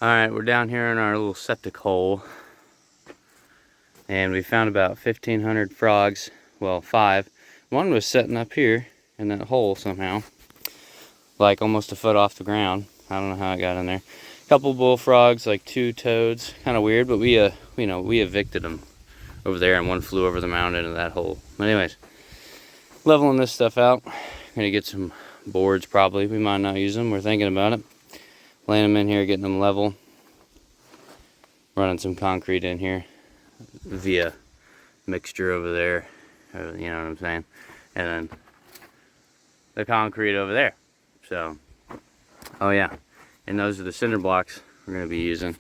Alright, we're down here in our little septic hole. And we found about 1,500 frogs. Well, 5. One was sitting up here in that hole somehow. Like almost a foot off the ground. I don't know how it got in there. A couple bullfrogs, like 2 toads. Kind of weird, but we evicted them over there, and one flew over the mountain into that hole. But anyways, leveling this stuff out. Gonna get some boards probably. We might not use them. We're thinking about it. Laying them in here, getting them level. Running some concrete in here via mixture over there. You know what I'm saying? And then the concrete over there. So, oh yeah. And those are the cinder blocks we're going to be using.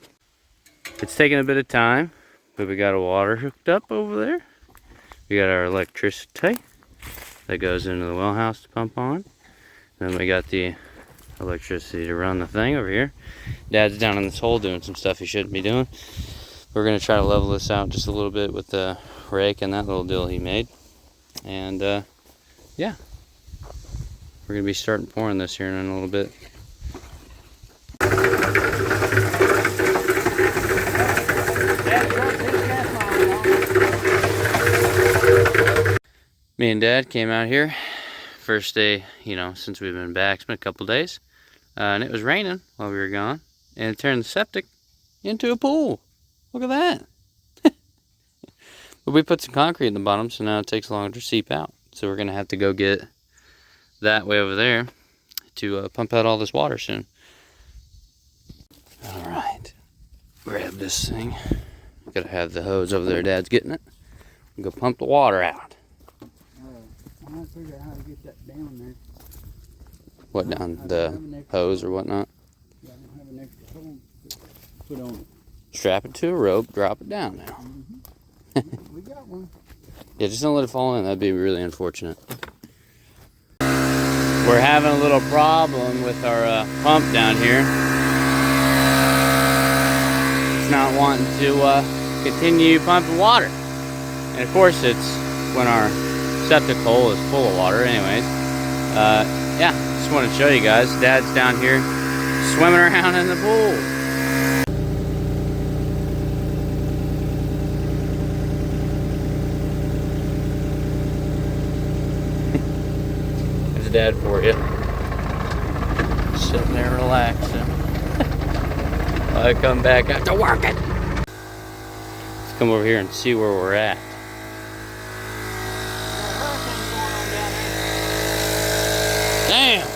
It's taking a bit of time, but we got a water hooked up over there. We got our electricity that goes into the well house to pump on. Then we got the electricity to run the thing over here. Dad's down in this hole doing some stuff he shouldn't be doing. We're going to try to level this out just a little bit with the rake and that little deal he made. And yeah, we're going to be starting pouring this here in a little bit. Me and Dad came out here first day, since we've been back. It's been a couple days. And it was raining while we were gone. And it turned the septic into a pool. Look at that. But we put some concrete in the bottom, so now it takes longer to seep out. So we're going to have to go get that way over there to pump out all this water soon. Alright. Grab this thing. Gotta have the hose over there. Dad's getting it. Go pump the water out. I'm trying to figure out how to get that down there. What, down the hose or whatnot? Yeah, I don't have an extra hose to put on it. Strap it to a rope, drop it down now. We got one. Yeah, just don't let it fall in. That'd be really unfortunate. We're having a little problem with our pump down here. It's not wanting to continue pumping water. And of course it's when our septic hole is full of water anyways. Yeah, just wanted to show you guys. Dad's down here swimming around in the pool. There's Dad for you. Sitting there relaxing. I come back out to work it. Let's come over here and see where we're at. Damn!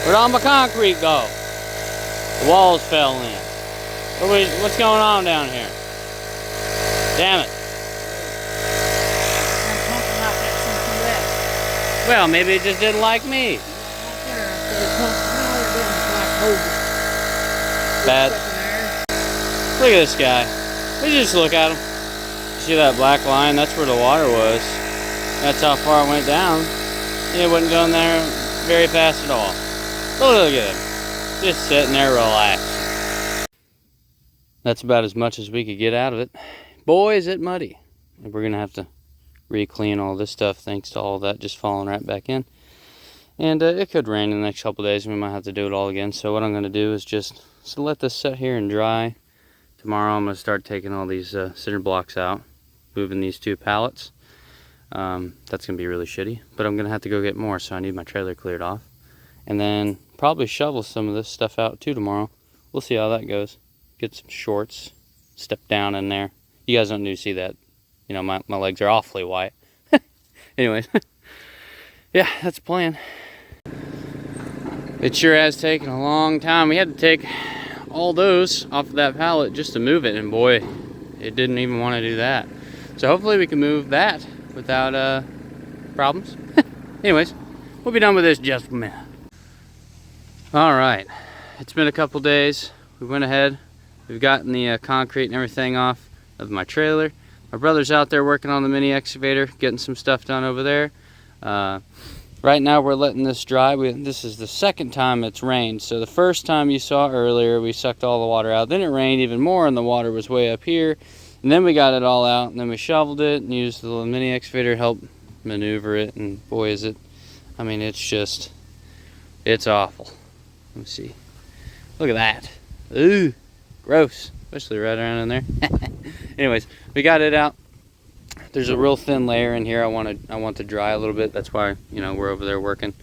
Where'd all my concrete go? The walls fell in. What's going on down here? Damn it. Well, maybe it just didn't like me. Bad. Look at this guy. We just look at him. See that black line? That's where the water was. That's how far it went down. And it wasn't going there very fast at all. But look at him. Just sitting there relaxing. That's about as much as we could get out of it. Boy, is it muddy. And we're going to have to re-clean all this stuff thanks to all that just falling right back in. And it could rain in the next couple days and we might have to do it all again. So what I'm going to do is just let this sit here and dry. Tomorrow I'm going to start taking all these cinder blocks out, moving these 2 pallets. That's going to be really shitty, but I'm going to have to go get more, so I need my trailer cleared off. And then probably shovel some of this stuff out too tomorrow. We'll see how that goes. Get some shorts, step down in there. You guys don't need to see that. My legs are awfully white. Anyways, yeah, that's the plan. It sure has taken a long time. We had to take all those off of that pallet just to move it, and boy, it didn't even want to do that. So hopefully we can move that without problems. Anyways, we'll be done with this just a minute. Alright, it's been a couple days. We went ahead. We've gotten the concrete and everything off of my trailer. My brother's out there working on the mini excavator, getting some stuff done over there. Right now we're letting this dry. This is the second time it's rained. So the first time you saw earlier, we sucked all the water out. Then it rained even more and the water was way up here. And then we got it all out and then we shoveled it and used the little mini excavator to help maneuver it. And boy, is it, it's awful. Let me see. Look at that. Ooh. Gross, especially right around in there. Anyways, we got it out. There's a real thin layer in here. I want to dry a little bit. That's why, you know, we're over there working.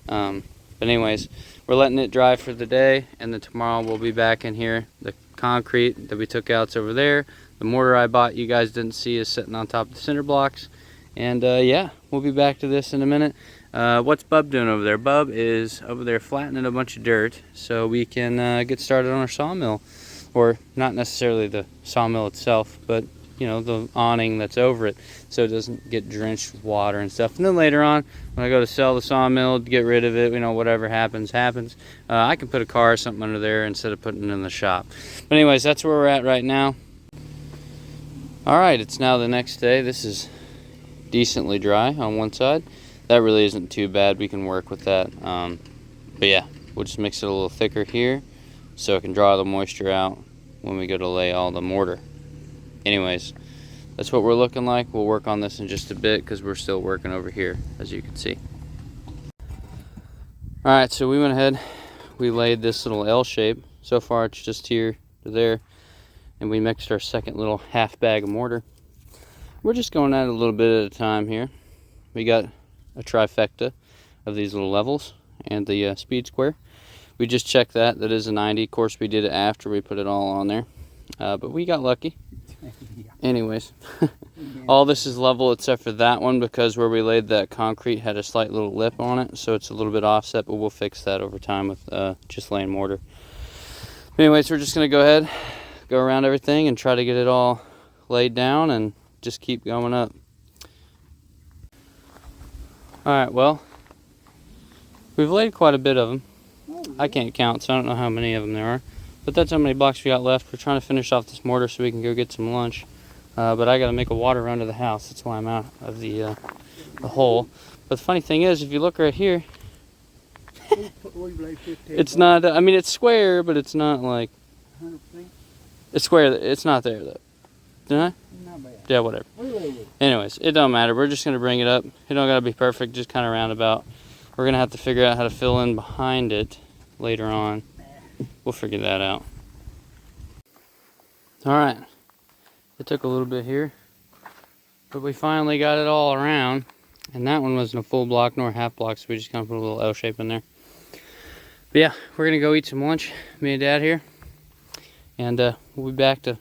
But anyways, we're letting it dry for the day, and then tomorrow we'll be back in here. The concrete that we took out's over there. The mortar I bought, you guys didn't see, is sitting on top of the cinder blocks. And yeah, we'll be back to this in a minute. What's Bub doing over there? Bub is over there flattening a bunch of dirt so we can get started on our sawmill. Or not necessarily the sawmill itself, but you know, the awning that's over it, so it doesn't get drenched with water and stuff. And then later on, when I go to sell the sawmill, to get rid of it, you know, whatever happens, happens. I can put a car or something under there instead of putting it in the shop. But anyways, that's where we're at right now. Alright, it's now the next day. This is decently dry on one side. That really isn't too bad. We can work with that. But yeah, we'll just mix it a little thicker here so it can draw the moisture out when we go to lay all the mortar. Anyways, that's what we're looking like. We'll work on this in just a bit because we're still working over here, as you can see. Alright, so we went ahead, we laid this little L shape. So far it's just here to there, and we mixed our second little half bag of mortar. We're just going at it a little bit at a time here. We got a trifecta of these little levels and the speed square. We just checked that is a 90. Of course, we did it after we put it all on there, but we got lucky. Anyways, all this is level except for that one, because where we laid that concrete had a slight little lip on it, so it's a little bit offset, but we'll fix that over time with just laying mortar. But anyways, we're just going to go ahead, go around everything and try to get it all laid down and just keep going up. Alright, well, we've laid quite a bit of them. I can't count, so I don't know how many of them there are. But that's how many blocks we got left. We're trying to finish off this mortar so we can go get some lunch. But I got to make a water run to the house. That's why I'm out of the hole. But the funny thing is, if you look right here, it's not, I mean, it's square, but it's not like, it's square. It's not there, though. Didn't I? Not bad. Yeah, whatever. Anyways, it don't matter. We're just going to bring it up. It don't got to be perfect, just kind of roundabout. We're going to have to figure out how to fill in behind it later on. We'll figure that out. Alright, it took a little bit here, but we finally got it all around. And that one wasn't a full block nor a half block, so we just kind of put a little L shape in there. But yeah, we're going to go eat some lunch, me and Dad here. And we'll be back to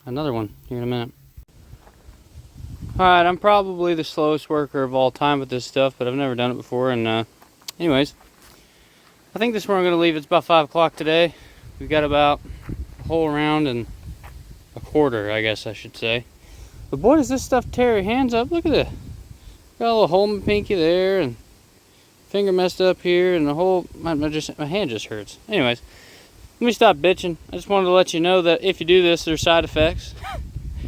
another one here in a minute. Alright, I'm probably the slowest worker of all time with this stuff, but I've never done it before. And anyways, I think this is where I'm going to leave. It's about 5 o'clock today. We've got about a whole round and a quarter, I guess I should say. But boy, does this stuff tear your hands up. Look at it. Got a little hole in my pinky there, and finger messed up here, and the whole, my hand just hurts. Anyways, let me stop bitching. I just wanted to let you know that if you do this, there's side effects.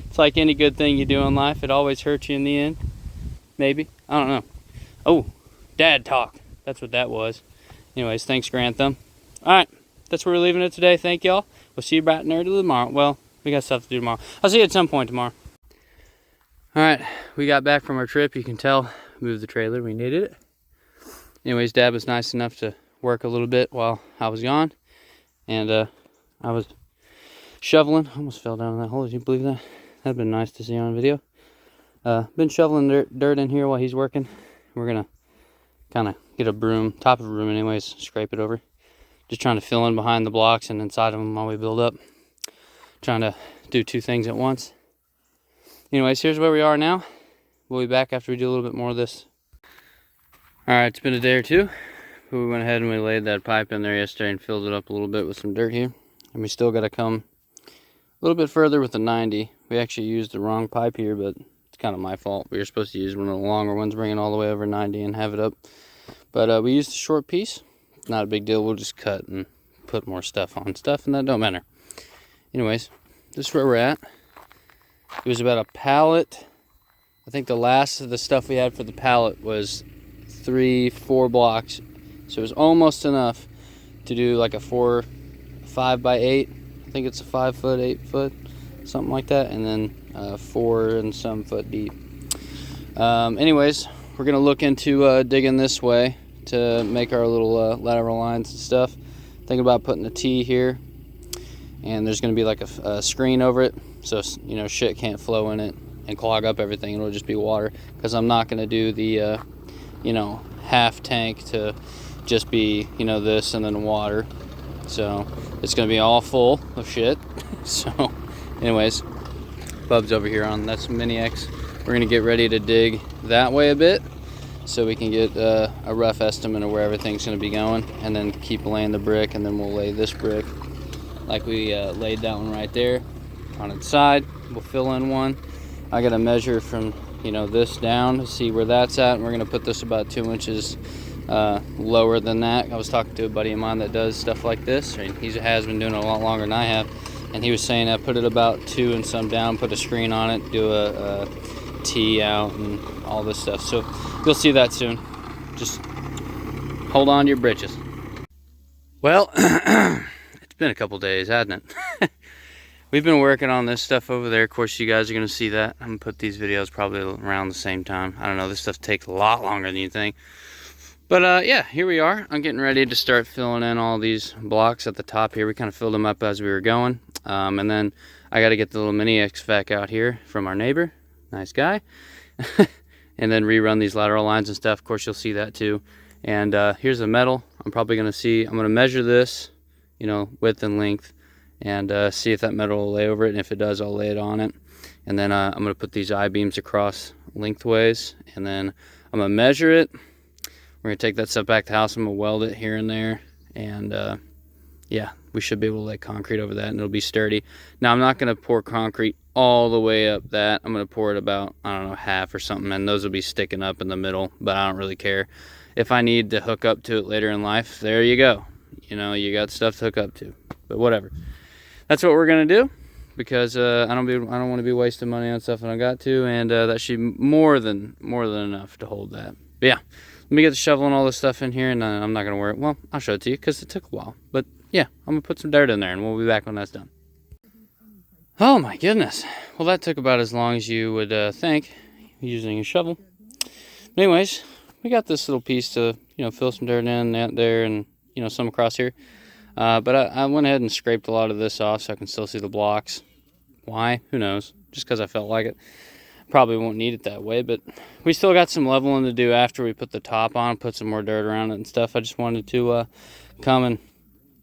It's like any good thing you do in life. It always hurts you in the end. Maybe. I don't know. Oh, dad talk. That's what that was. Anyways, thanks, Grantham. Alright, that's where we're leaving it today. Thank y'all. We'll see you bright and early tomorrow. Well, we got stuff to do tomorrow. I'll see you at some point tomorrow. Alright, we got back from our trip. You can tell, moved the trailer. We needed it. Anyways, Dad was nice enough to work a little bit while I was gone. And I was shoveling. Almost fell down in that hole. Did you believe that? That'd been nice to see on video. Been shoveling dirt in here while he's working. We're going to kind of get a broom, top of a broom anyways, scrape it over. Just trying to fill in behind the blocks and inside of them while we build up. Trying to do two things at once. Anyways, here's where we are now. We'll be back after we do a little bit more of this. Alright, it's been a day or two. We went ahead and we laid that pipe in there yesterday and filled it up a little bit with some dirt here. And we still got to come a little bit further with the 90. We actually used the wrong pipe here, but it's kind of my fault. We were supposed to use one of the longer ones, bring it all the way over 90 and have it up. But we used a short piece. Not a big deal. We'll just cut and put more stuff on stuff, and that don't matter. Anyways, this is where we're at. It was about a pallet. I think the last of the stuff we had for the pallet was 3-4 blocks. So it was almost enough to do like a 5 by 8. I think it's a 5 foot, 8 foot, something like that. And then 4 and some foot deep. Anyways, we're going to look into digging this way to make our little lateral lines and stuff. Thinking about putting a T here and there's going to be like a screen over it, so you know shit can't flow in it and clog up everything. It'll just be water, because I'm not going to do the you know, half tank to just be, you know, this and then water. So it's going to be all full of shit. So anyways, Bub's over here on that's Mini X. We're going to get ready to dig that way a bit, so we can get a rough estimate of where everything's going to be going, and then keep laying the brick, and then we'll lay this brick like we laid that one right there on its side. We'll fill in one. I got to measure from, you know, this down to see where that's at, and we're going to put this about 2 inches lower than that. I was talking to a buddy of mine that does stuff like this, and he has been doing it a lot longer than I have, and he was saying I put it about 2 and some down, put a screen on it, do a T out and all this stuff. So you'll see that soon. Just hold on to your britches. Well, it's been a couple days, hasn't it? We've been working on this stuff over there. Of course, you guys are going to see that. I'm going to put these videos probably around the same time. I don't know, this stuff takes a lot longer than you think. But yeah, here we are. I'm getting ready to start filling in all these blocks at the top here. We kind of filled them up as we were going. And then I got to get the little mini Excavating out here from our neighbor. Nice guy. And then rerun these lateral lines and stuff. Of course, you'll see that too. And here's the metal. I'm probably going to measure this, you know, width and length, and see if that metal will lay over it. And if it does, I'll lay it on it. And then I'm going to put these I-beams across lengthways, and then I'm going to measure it. We're going to take that stuff back to the house. I'm going to weld it here and there, and yeah, we should be able to lay concrete over that, and it'll be sturdy. Now, I'm not going to pour concrete all the way up that. I'm going to pour it about, I don't know, half or something, and those will be sticking up in the middle, but I don't really care. If I need to hook up to it later in life, there you go. You know, you got stuff to hook up to, but whatever. That's what we're going to do, because I don't want to be wasting money on stuff that I got to, and that should be more than enough to hold that. But yeah, let me get the shovel and all this stuff in here, and I'm not going to worry. Well, I'll show it to you because it took a while. But yeah, I'm going to put some dirt in there, and we'll be back when that's done. Oh my goodness. Well, that took about as long as you would think using a shovel. But anyways, we got this little piece to, you know, fill some dirt in there, and, you know, some across here. But I went ahead and scraped a lot of this off so I can still see the blocks. Why? Who knows? Just because I felt like it. Probably won't need it that way, but we still got some leveling to do after we put the top on, put some more dirt around it and stuff. I just wanted to come and,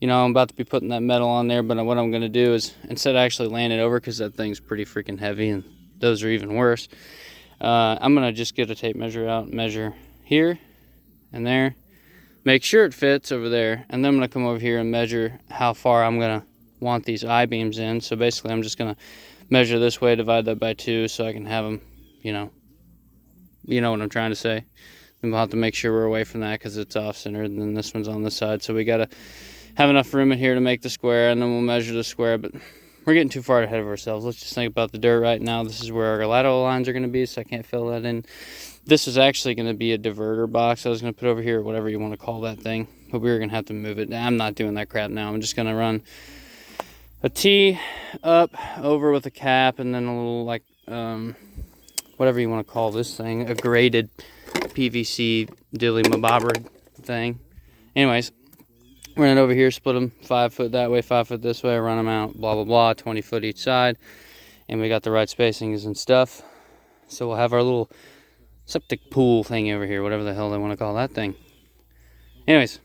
you know, I'm about to be putting that metal on there, but what I'm going to do is, instead of actually laying it over, because that thing's pretty freaking heavy and those are even worse, I'm going to just get a tape measure out, measure here and there, make sure it fits over there, and then I'm going to come over here and measure how far I'm going to want these I-beams in. So basically I'm just going to measure this way, divide that by 2, so I can have them, you know what I'm trying to say. Then we'll have to make sure we're away from that because it's off-centered, and then this one's on this side, so we got to have enough room in here to make the square, and then we'll measure the square. But we're getting too far ahead of ourselves. Let's just think about the dirt right now. This is where our lateral lines are going to be, so I can't fill that in. This is actually going to be a diverter box I was going to put over here, whatever you want to call that thing, but we were going to have to move it. I'm not doing that crap now. I'm just going to run a T up over with a cap, and then a little, like, whatever you want to call this thing, a graded PVC dilly mabobber thing. Anyways, run it over here, split them 5 foot that way, 5 foot this way, run them out, blah, blah, blah, 20 foot each side, and we got the right spacings and stuff. So we'll have our little septic pool thing over here, whatever the hell they want to call that thing. Anyways,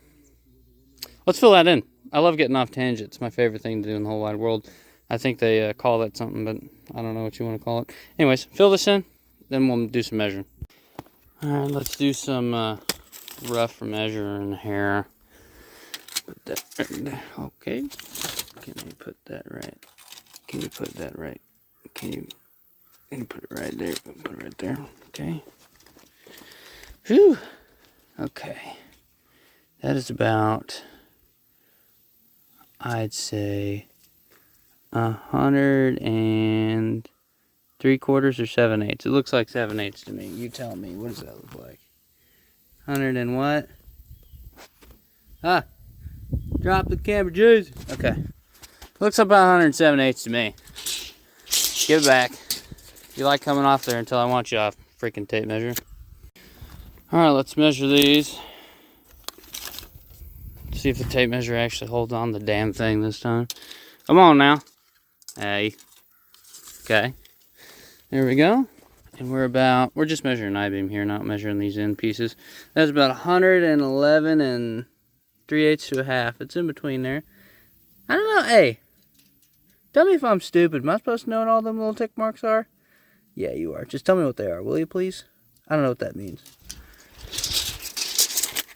let's fill that in. I love getting off tangents. It's my favorite thing to do in the whole wide world. I think they call that something, but I don't know what you want to call it. Anyways, fill this in, then we'll do some measuring. All right, let's do some rough measuring here. Put that right there. Okay. Can you put that right? Can you put that right? Can you put it right there? Put it right there. Okay. Whew. Okay. That is about, I'd say, 103 quarters or 7/8. It looks like 7/8 to me. You tell me. What does that look like? 100 and what? Ah, drop the camera, jeez. Okay. Looks about 107/8 to me. Give it back. You like coming off there until I want you off. Freaking tape measure. Alright, let's measure these. See if the tape measure actually holds on the damn thing this time. Come on now. Hey. Okay. There we go. And we're just measuring I-beam here, not measuring these end pieces. That's about 111 and 3/8 to a half. It's in between there. I don't know. Hey, tell me if I'm stupid. Am I supposed to know what all them little tick marks are? Yeah, you are. Just tell me what they are, will you, please? I don't know what that means.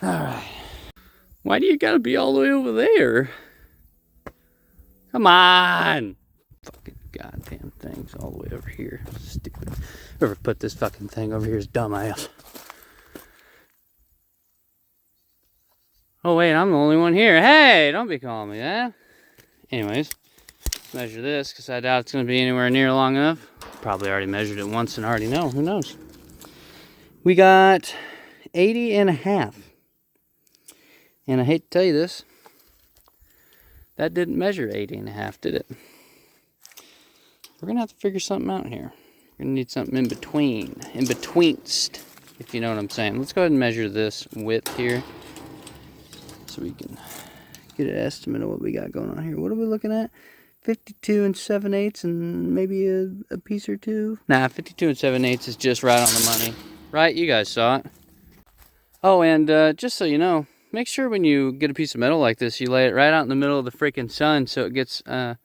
Alright. Why do you gotta be all the way over there? Come on! Fucking goddamn thing's all the way over here. Stupid. Whoever put this fucking thing over here is dumbass. Oh wait, I'm the only one here. Hey, don't be calling me that. Anyways, measure this because I doubt it's going to be anywhere near long enough. Probably already measured it once and already know. Who knows? We got 80 and a half. And I hate to tell you this, that didn't measure 80 and a half, did it? We're going to have to figure something out here. We're going to need something in between. In betweenst, if you know what I'm saying. Let's go ahead and measure this width here so we can get an estimate of what we got going on here. What are we looking at? 52 and 7/8 and maybe a piece or two? Nah, 52 and 7/8 is just right on the money. Right? You guys saw it. Oh, and just so you know, make sure when you get a piece of metal like this, you lay it right out in the middle of the freaking sun so it gets, 10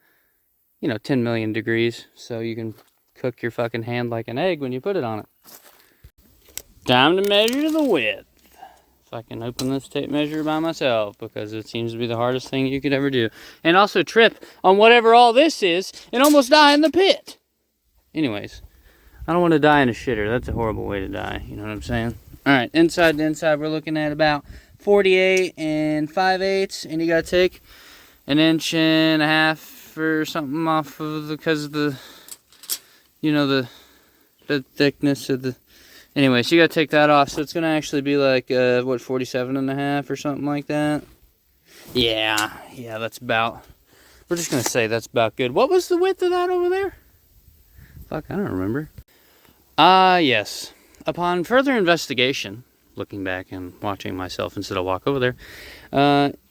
million degrees. So you can cook your fucking hand like an egg when you put it on it. Time to measure the width. If I can open this tape measure by myself, because it seems to be the hardest thing you could ever do. And also trip on whatever all this is and almost die in the pit. Anyways, I don't want to die in a shitter. That's a horrible way to die. You know what I'm saying? Alright, inside to inside, we're looking at about 48 and 5/8. And you got to take 1.5 inches or something off of because of the, the thickness of the... Anyways, you gotta take that off, so it's gonna actually be like, 47 and a half or something like that? Yeah, that's about... We're just gonna say that's about good. What was the width of that over there? Fuck, I don't remember. Yes. Upon further investigation, looking back and watching myself instead of walk over there,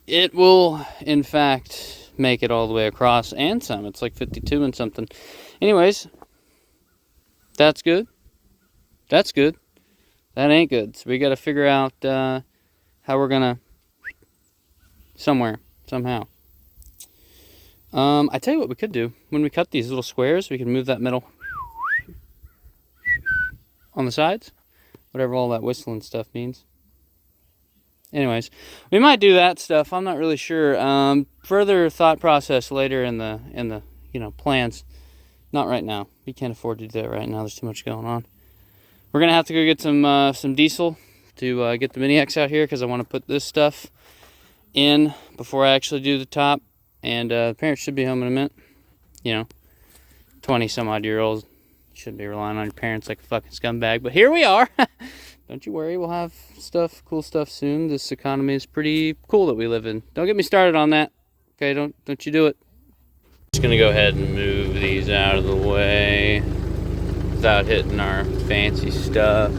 it will, in fact, make it all the way across and some. It's like 52 and something. Anyways, that's good. That's good. That ain't good. So we got to figure out how we're going to... somehow. I tell you what we could do. When we cut these little squares, we can move that metal on the sides. Whatever all that whistling stuff means. Anyways, we might do that stuff. I'm not really sure. Further thought process later in the plans. Not right now. We can't afford to do that right now. There's too much going on. We're going to have to go get some diesel to get the Mini X out here because I want to put this stuff in before I actually do the top. And the parents should be home in a minute. 20 some odd year olds. Shouldn't be relying on your parents like a fucking scumbag. But here we are. Don't you worry. We'll have cool stuff soon. This economy is pretty cool that we live in. Don't get me started on that. Okay, don't you do it. Just going to go ahead and move these out of the way without hitting our fancy stuff.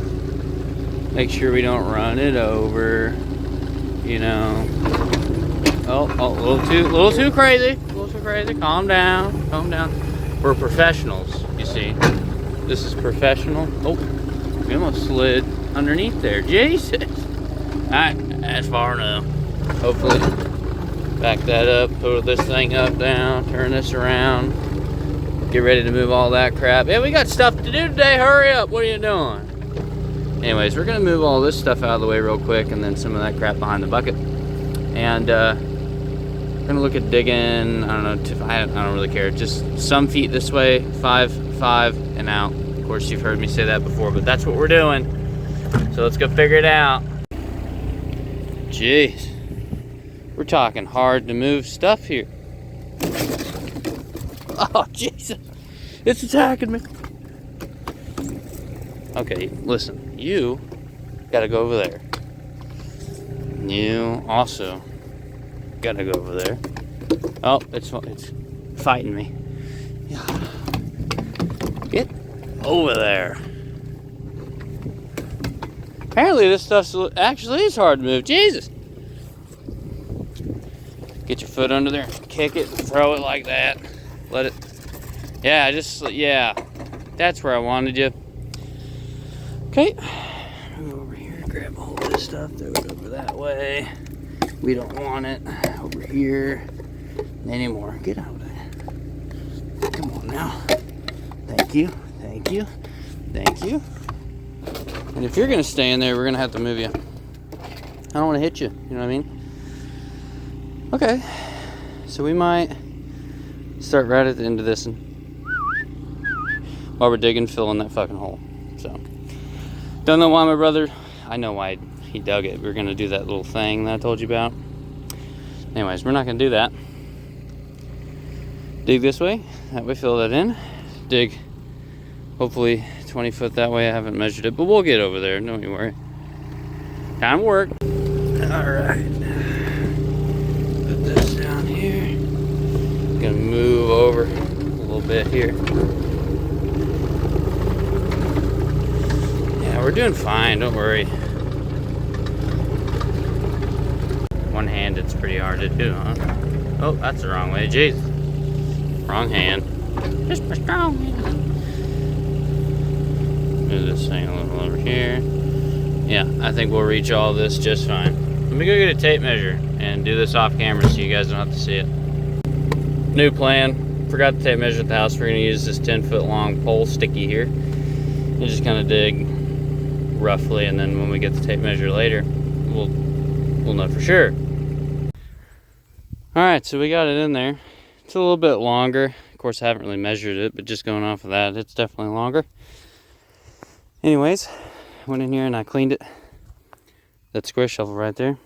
Make sure we don't run it over, Oh, a little too crazy. Calm down. We're professionals, you see. This is professional. Oh, we almost slid underneath there. Jesus. Alright, that's far enough. Hopefully, back that up, put this thing up, down, turn this around. Get ready to move all that crap. Yeah, we got stuff to do today. Hurry up. What are you doing? Anyways, we're going to move all this stuff out of the way real quick and then some of that crap behind the bucket. And we're going to look at digging, I don't really care. Just some feet this way, 5, and out. Of course, you've heard me say that before, but that's what we're doing. So let's go figure it out. Jeez. We're talking hard to move stuff here. Oh, Jesus. It's attacking me. Okay, listen. You gotta go over there. You also gotta go over there. Oh, it's fighting me. Get over there. Apparently this stuff actually is hard to move. Jesus. Get your foot under there, kick it, throw it like that. Let it, yeah, yeah. That's where I wanted you. Okay, move over here, grab a hold of this stuff, throw it over that way. We don't want it over here anymore. Get out of there. Come on now. Thank you, thank you, thank you. And if you're gonna stay in there, we're gonna have to move you. I don't wanna hit you, you know what I mean? Okay, so we might start right at the end of this and while we're digging, filling that fucking hole. So, don't know why my brother, I know why he dug it. We're gonna do that little thing that I told you about. Anyways, we're not gonna do that. Dig this way, that way fill that in. Dig, hopefully 20 foot that way. I haven't measured it, but we'll get over there, don't you worry. Time to work. All right, put this down here. Gonna move over a little bit here. Yeah, we're doing fine, don't worry. One-handed's pretty hard to do, huh? Oh, that's the wrong way, jeez. Wrong hand. Just my strong hand. Move this thing a little over here. Yeah, I think we'll reach all this just fine. Let me go get a tape measure and do this off camera so you guys don't have to see it. New plan. Forgot to tape measure at the house. We're gonna use this 10-foot long pole sticky here. And just kind of dig roughly, and then when we get the tape measure later, we'll know for sure. Alright, so we got it in there. It's a little bit longer. Of course, I haven't really measured it, but just going off of that, it's definitely longer. Anyways, went in here and I cleaned it. That square shovel right there.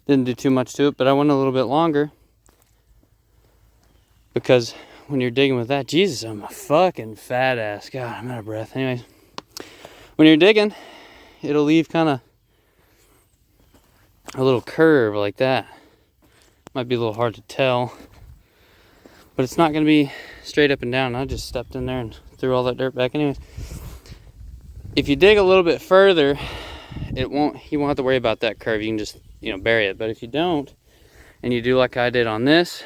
Didn't do too much to it, but I went a little bit longer. Because when you're digging with that, Jesus, I'm a fucking fat ass. God, I'm out of breath. Anyways, when you're digging, it'll leave kind of a little curve like that. Might be a little hard to tell, but it's not going to be straight up and down. I just stepped in there and threw all that dirt back. Anyways, if you dig a little bit further, you won't have to worry about that curve. You can just, bury it. But if you don't, and you do like I did on this,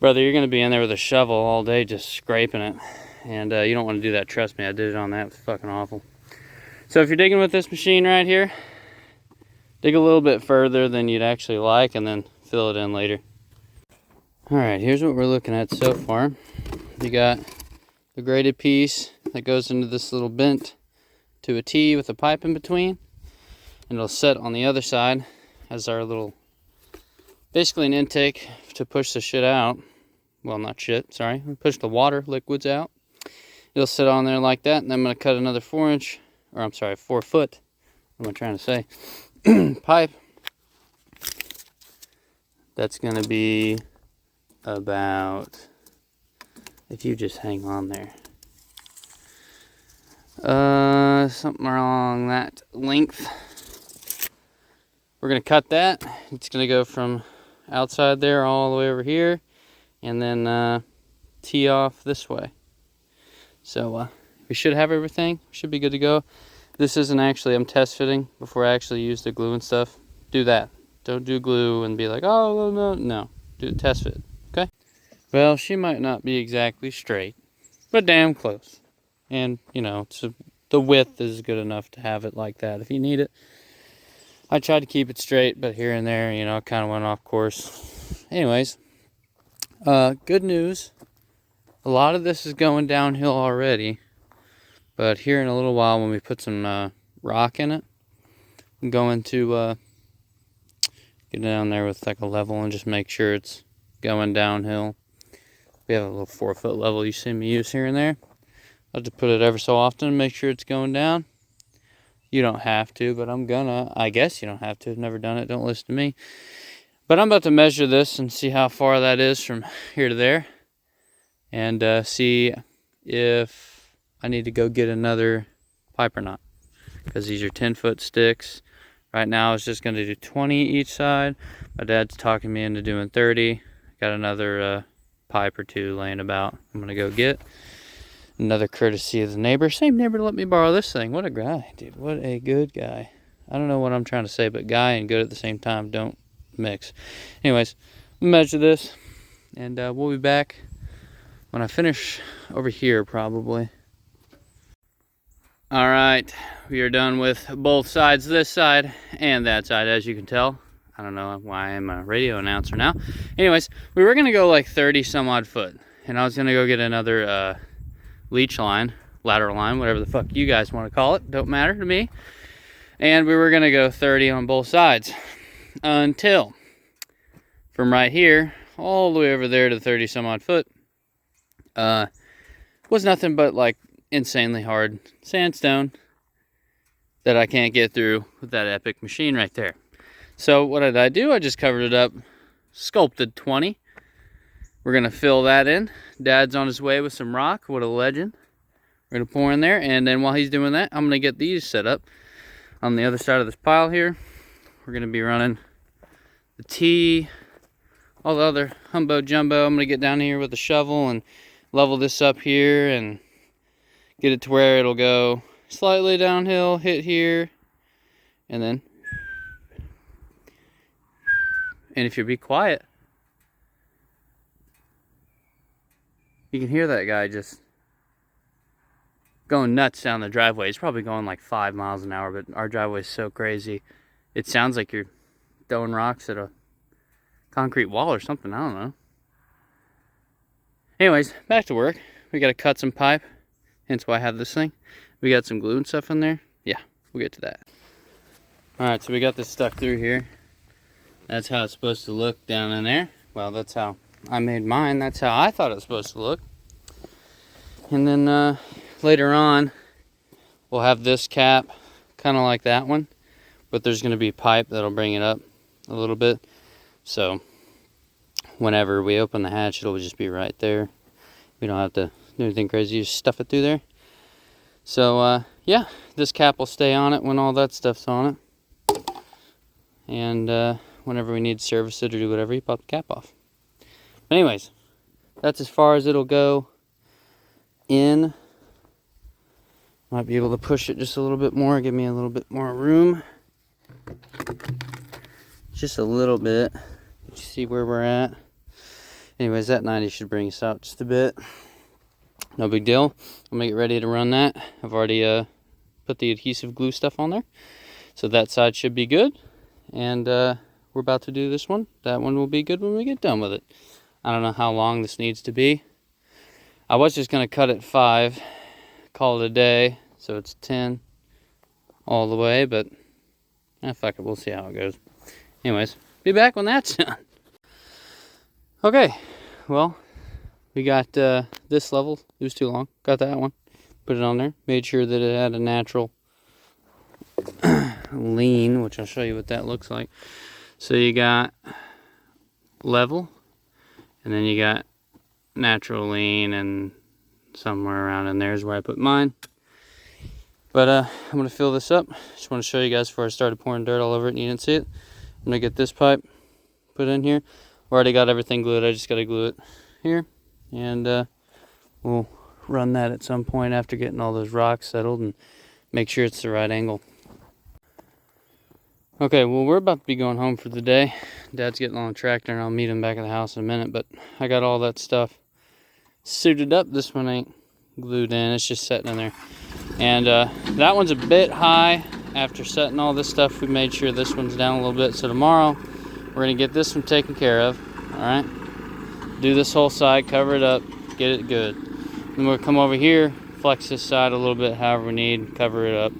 brother, you're going to be in there with a shovel all day just scraping it. And you don't want to do that. Trust me, I did it on that. It was fucking awful. So if you're digging with this machine right here, dig a little bit further than you'd actually like and then fill it in later. Alright, here's what we're looking at so far. You got the graded piece that goes into this little bent to a T with a pipe in between. And it'll set on the other side as our little, basically an intake to push the shit out. Well, not shit, sorry. Push the water liquids out. It'll sit on there like that, and then I'm going to cut another 4 foot. What am I trying to say? Pipe. That's going to be about, if you just hang on there, something along that length. We're going to cut that. It's going to go from outside there all the way over here, and then tee off this way. So we should have everything. Should be good to go. This isn't actually, I'm test fitting before I actually use the glue and stuff. Do that. Don't do glue and be like, oh, no. Do test fit, okay? Well, she might not be exactly straight, but damn close. And, the width is good enough to have it like that if you need it. I tried to keep it straight, but here and there, it kind of went off course. Anyways, good news. A lot of this is going downhill already, but here in a little while when we put some rock in it, I'm going to get down there with like a level and just make sure it's going downhill. We have a little 4 foot level you see me use here and there. I'll just put it ever so often and make sure it's going down. You don't have to, but I'm gonna. I guess you don't have to. I've never done it. Don't listen to me. But I'm about to measure this and see how far that is from here to there. And see if I need to go get another pipe or not. Because these are 10-foot sticks. Right now it's just going to do 20 each side. My dad's talking me into doing 30. Got another pipe or two laying about. I'm going to go get. Another courtesy of the neighbor. Same neighbor to let me borrow this thing. What a guy, dude. What a good guy. I don't know what I'm trying to say, but guy and good at the same time don't mix. Anyways, measure this, and we'll be back when I finish over here probably. All right, we are done with both sides, this side and that side, as you can tell. I don't know why I'm a radio announcer now. Anyways, we were gonna go like 30 some odd foot, and I was gonna go get another leach line, lateral line, whatever the fuck you guys want to call it, don't matter to me. And we were gonna go 30 on both sides until from right here all the way over there to 30 some odd foot was nothing but like insanely hard sandstone that I can't get through with that epic machine right there. So what did I do? I just covered it up, sculpted 20. We're gonna fill that in. Dad's on his way with some rock. What a legend. We're gonna pour in there, and then while he's doing that, I'm gonna get these set up on the other side of this pile here. We're gonna be running the T, all the other humbo jumbo. I'm gonna get down here with a shovel and level this up here and get it to where it'll go slightly downhill, hit here, and then, and if you be quiet, you can hear that guy just going nuts down the driveway. He's probably going like 5 miles an hour, but our driveway is so crazy. It sounds like you're throwing rocks at a concrete wall or something. I don't know. Anyways, back to work. We got to cut some pipe, hence why I have this thing. We got some glue and stuff in there. Yeah, we'll get to that. Alright, so we got this stuck through here. That's how it's supposed to look down in there. Well, that's how I made mine. That's how I thought it was supposed to look. And then later on, we'll have this cap, kind of like that one. But there's going to be pipe that'll bring it up a little bit. So whenever we open the hatch, it'll just be right there. We don't have to do anything crazy, just stuff it through there. So yeah, this cap will stay on it when all that stuff's on it. And whenever we need to service it or do whatever, you pop the cap off. But anyways, that's as far as it'll go in. Might be able to push it just a little bit more, give me a little bit more room. Just a little bit. You see where we're at. Anyways, that 90 should bring us out just a bit. No big deal. I'm gonna get ready to run that. I've already put the adhesive glue stuff on there. So that side should be good. And we're about to do this one. That one will be good when we get done with it. I don't know how long this needs to be. I was just gonna cut it 5, call it a day. So it's 10 all the way, but fuck it, we'll see how it goes. Anyways, be back when that's done. Okay, well, we got this level. It was too long. Got that one. Put it on there. Made sure that it had a natural lean, which I'll show you what that looks like. So you got level, and then you got natural lean, and somewhere around in there is where I put mine. But I'm going to fill this up. Just want to show you guys before I started pouring dirt all over it and you didn't see it. I'm going to get this pipe put in here. Already got everything glued. I just got to glue it here. And we'll run that at some point after getting all those rocks settled and make sure it's the right angle. Okay, well, we're about to be going home for the day. Dad's getting on the tractor and I'll meet him back at the house in a minute. But I got all that stuff suited up. This one ain't glued in. It's just sitting in there. And that one's a bit high. After setting all this stuff, we made sure this one's down a little bit. So tomorrow, we're going to get this one taken care of. Alright? Do this whole side, cover it up, get it good. Then we'll come over here, flex this side a little bit, however we need, cover it up.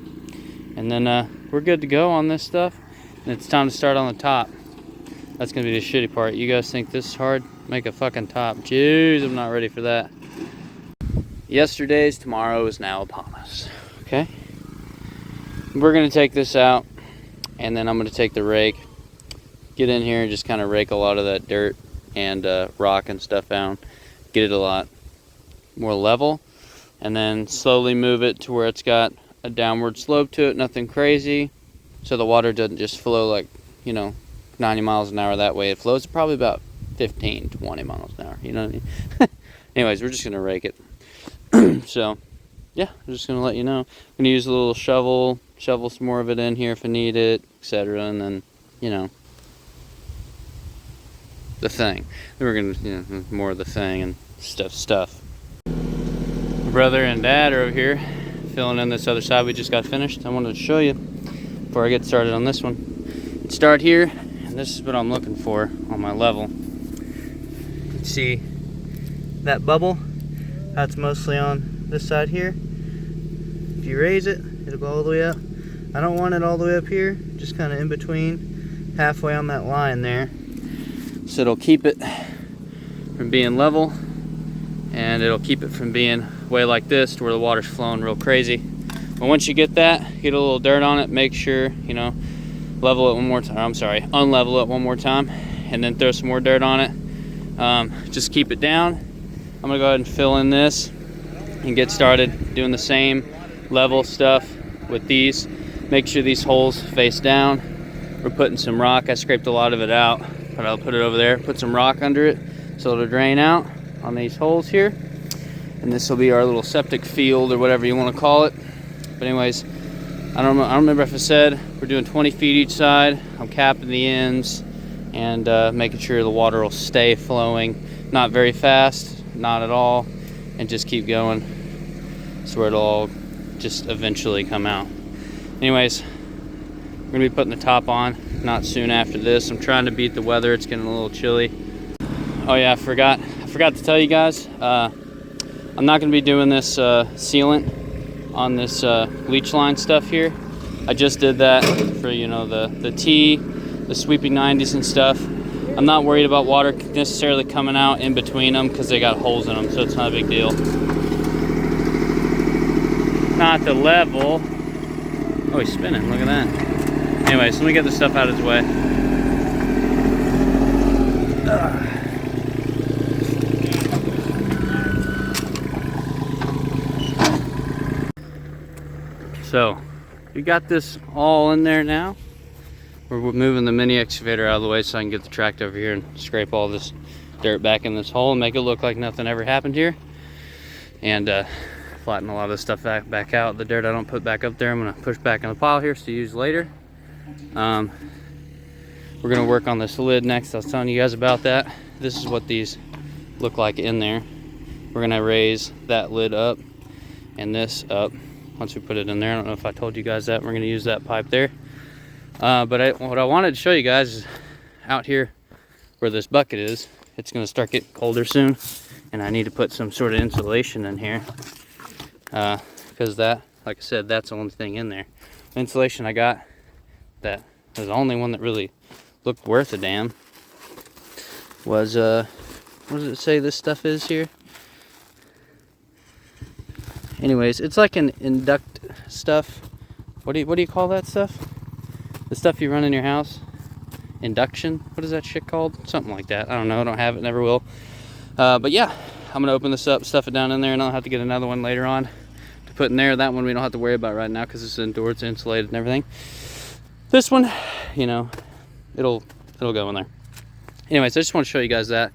And then we're good to go on this stuff. And it's time to start on the top. That's going to be the shitty part. You guys think this is hard? Make a fucking top. Jeez, I'm not ready for that. Yesterday's tomorrow is now upon us. Okay? We're going to take this out, and then I'm going to take the rake, get in here and just kind of rake a lot of that dirt and rock and stuff out. Get it a lot more level, and then slowly move it to where it's got a downward slope to it, nothing crazy, so the water doesn't just flow like, 90 miles an hour that way. It flows probably about 15, 20 miles an hour, you know what I mean? Anyways, we're just going to rake it. So, yeah, I'm just going to let you know. I'm going to use a little shovel some more of it in here if I need it, etc. And then, the thing. Then we're gonna, you know, more of the thing and stuff. My brother and dad are over here filling in this other side we just got finished. I wanted to show you before I get started on this one. Start here, and this is what I'm looking for on my level. See that bubble? That's mostly on this side here. If you raise it, it'll go all the way up. I don't want it all the way up here, just kind of in between, halfway on that line there. So it'll keep it from being level, and it'll keep it from being way like this to where the water's flowing real crazy. But once you get that, get a little dirt on it, make sure, you know, level it one more time. I'm sorry, unlevel it one more time, and then throw some more dirt on it. Just keep it down. I'm gonna go ahead and fill in this and get started doing the same level stuff with these. Make sure these holes face down. We're putting some rock. I scraped a lot of it out, but I'll put it over there. Put some rock under it so it'll drain out on these holes here. And this will be our little septic field or whatever you want to call it. But anyways, I don't remember if I said we're doing 20 feet each side. I'm capping the ends and making sure the water will stay flowing. Not very fast, not at all, and just keep going so it'll all just eventually come out. Anyways, we're gonna be putting the top on not soon after this. I'm trying to beat the weather. It's getting a little chilly. Oh yeah, I forgot to tell you guys, I'm not gonna be doing this sealant on this leach line stuff here. I just did that for, you know, the T, the sweeping 90s and stuff. I'm not worried about water necessarily coming out in between them because they got holes in them, so it's not a big deal. Not the level. Oh, he's spinning, look at that. Anyways, let me get this stuff out of his way. So, we got this all in there now. We're moving the mini excavator out of the way so I can get the tractor over here and scrape all this dirt back in this hole and make it look like nothing ever happened here. And flatten a lot of this stuff back out. The dirt I don't put back up there, I'm gonna push back in the pile here to use later. We're gonna work on this lid next. I was telling you guys about that. This is what these look like in there. We're gonna raise that lid up and this up once we put it in there. I don't know if I told you guys that. We're gonna use that pipe there. But what I wanted to show you guys is out here where this bucket is. It's gonna start getting colder soon, and I need to put some sort of insulation in here. Because that, like I said, that's the only thing in there. The insulation I got, that was the only one that really looked worth a damn, was what does it say this stuff is here? Anyways, it's like an induct stuff. What do you call that stuff? The stuff you run in your house? Induction? What is that shit called? Something like that. I don't know. I don't have it. Never will. But yeah, I'm gonna open this up, stuff it down in there, and I'll have to get another one later on to put in there. That one we don't have to worry about right now because it's indoors, it's insulated and everything. This one, you know, it'll go in there. Anyways, I just want to show you guys that.